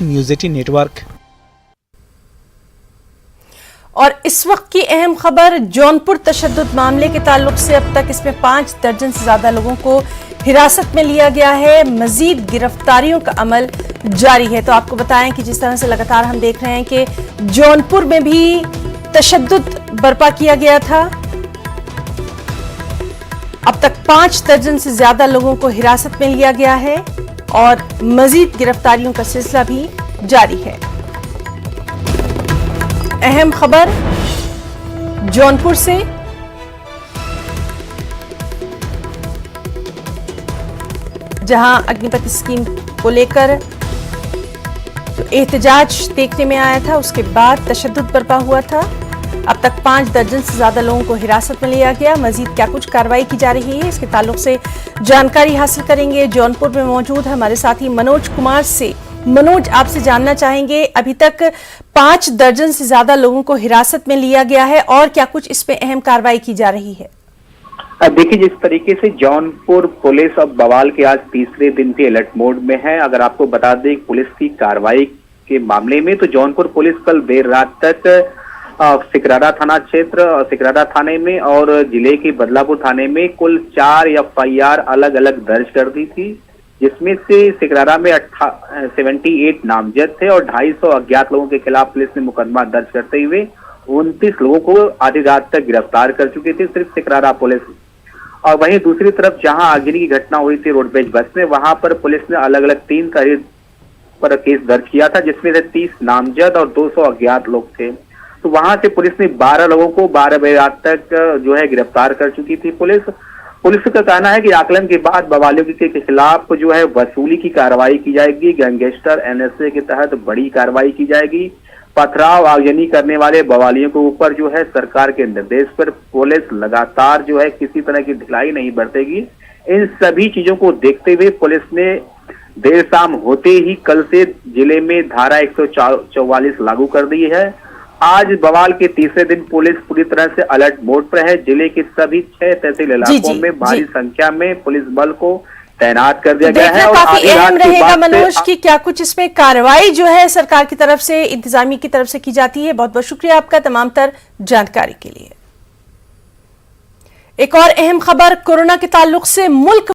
News 18 network. और इस वक्त की अहम खबर जौनपुर तशद्दुद मामले के ताल्लुक से अब तक इसमें 5 दर्जन से ज्यादा लोगों को हिरासत में लिया गया है। मजीद गिरफ्तारियों का अमल जारी है। तो आपको बताएं कि जिस तरह से लगातार हम देख रहे हैं कि जौनपुर में भी तशद्दुद बर्पा किया गया था। अब तक 5 दर्जन से ज्यादा लोगों को हिरासत में लिया गया है और मजीद गिरफ्तारियों का सिलसिला भी जारी है। अहम खबर जौनपुर से, जहां अग्निपथ स्कीम को लेकर जो एहतजाज देखने में आया था, उसके बाद तशद्दुद बर्पा हुआ था। अब तक 5 दर्जन से ज्यादा लोगों को हिरासत में लिया गया। मजीद क्या कुछ कार्रवाई की जा रही है, इसके ताल्लुक से जानकारी हासिल करेंगे। जौनपुर में मौजूद है हमारे साथी मनोज कुमार से। मनोज, आपसे जानना चाहेंगे, अभी तक 5 दर्जन से ज्यादा लोगों को हिरासत में लिया गया है और क्या कुछ इस पे अहम कार्रवाई की जा रही है? देखिए, जिस तरीके से जौनपुर पुलिस अब बवाल के आज तीसरे दिन भी अलर्ट मोड में है। अगर आपको बता दें पुलिस की कार्रवाई के मामले में, तो जौनपुर पुलिस कल देर रात तक सिकरारा थाना क्षेत्र, सिकरारा थाने में और जिले के बदलापुर थाने में कुल 4 FIR अलग अलग दर्ज कर दी थी, जिसमें से सिकरारा में 78 नामजद थे और 250 अज्ञात लोगों के खिलाफ पुलिस ने मुकदमा दर्ज करते हुए 29 लोगों को आधी रात तक गिरफ्तार कर चुकी थी, सिर्फ सिकरारा पुलिस। और वहीं दूसरी तरफ जहां आगजनी की घटना हुई थी रोडवेज बस में, वहां पर पुलिस ने अलग अलग 3 तारीख पर केस दर्ज किया था, जिसमें से 30 नामजद और 200 अज्ञात लोग थे। तो वहां से पुलिस ने 12 लोगों को 12 बजे रात तक जो है गिरफ्तार कर चुकी थी। पुलिस का कहना है कि आकलन के बाद बवालियों के खिलाफ जो है वसूली की कार्रवाई की जाएगी। गैंगस्टर NSA के तहत बड़ी कार्रवाई की जाएगी। पथराव आगजनी करने वाले बवालियों के ऊपर जो है सरकार के निर्देश पर पुलिस लगातार जो है किसी तरह की ढिलाई नहीं बरतेगी। इन सभी चीजों को देखते हुए पुलिस ने देर शाम होते ही कल से जिले में धारा 144 लागू कर दी है। आज बवाल के तीसरे दिन पुलिस पूरी तरह से अलर्ट मोड पर है। जिले के सभी 6 तहसील इलाकों में भारी संख्या में पुलिस बल को तैनात कर दिया गया है। और काफी अहम रहेगा मनोज कि क्या कुछ इसमें कार्रवाई जो है सरकार की तरफ से, इंतजामिया की तरफ से की जाती है। बहुत बहुत शुक्रिया आपका तमाम तर जानकारी के लिए। एक और अहम खबर कोरोना के ताल्लुक से, मुल्क